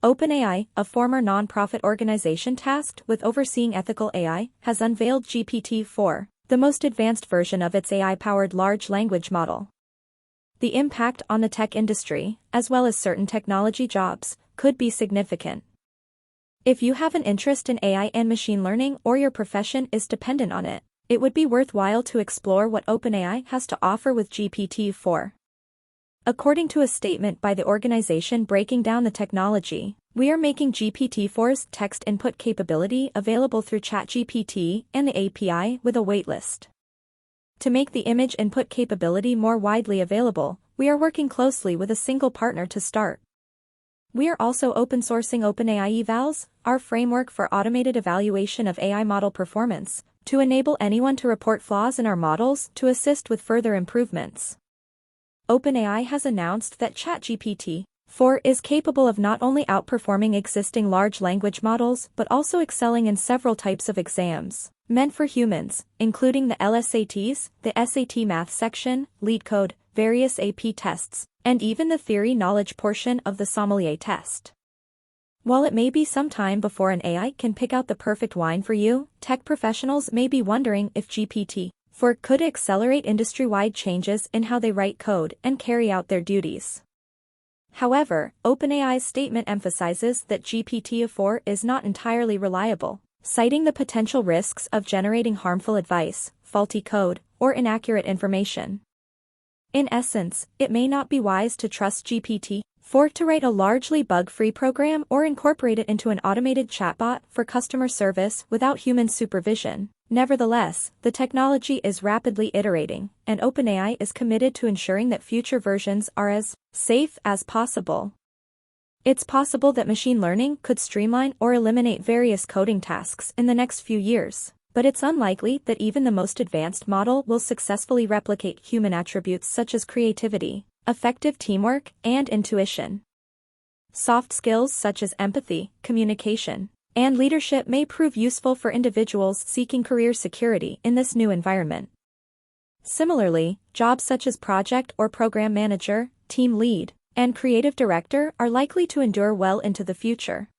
OpenAI, a former non-profit organization tasked with overseeing ethical AI, has unveiled GPT-4, the most advanced version of its AI-powered large language model. The impact on the tech industry, as well as certain technology jobs, could be significant. If you have an interest in AI and machine learning or your profession is dependent on it, it would be worthwhile to explore what OpenAI has to offer with GPT-4. According to a statement by the organization breaking down the technology, we are making GPT-4's text input capability available through chatgpt and the API with a waitlist. To make the image input capability more widely available, we are working closely with a single partner to start. We are also open-sourcing OpenAI Evals, our framework for automated evaluation of AI model performance, to enable anyone to report flaws in our models to assist with further improvements. OpenAI has announced that ChatGPT-4 is capable of not only outperforming existing large language models but also excelling in several types of exams meant for humans, including the LSATs, the SAT Math section, LeetCode, various AP tests, and even the theory knowledge portion of the sommelier test. While it may be some time before an AI can pick out the perfect wine for you, tech professionals may be wondering if GPT-4 could accelerate industry-wide changes in how they write code and carry out their duties. However, OpenAI's statement emphasizes that GPT-4 is not entirely reliable, citing the potential risks of generating harmful advice, faulty code, or inaccurate information. In essence, it may not be wise to trust GPT-4 to write a largely bug-free program or incorporate it into an automated chatbot for customer service without human supervision. Nevertheless, the technology is rapidly iterating, and OpenAI is committed to ensuring that future versions are as safe as possible. It's possible that machine learning could streamline or eliminate various coding tasks in the next few years, but it's unlikely that even the most advanced model will successfully replicate human attributes such as creativity, effective teamwork, and intuition. Soft skills such as empathy, communication, and leadership may prove useful for individuals seeking career security in this new environment. Similarly, jobs such as project or program manager, team lead, and creative director are likely to endure well into the future.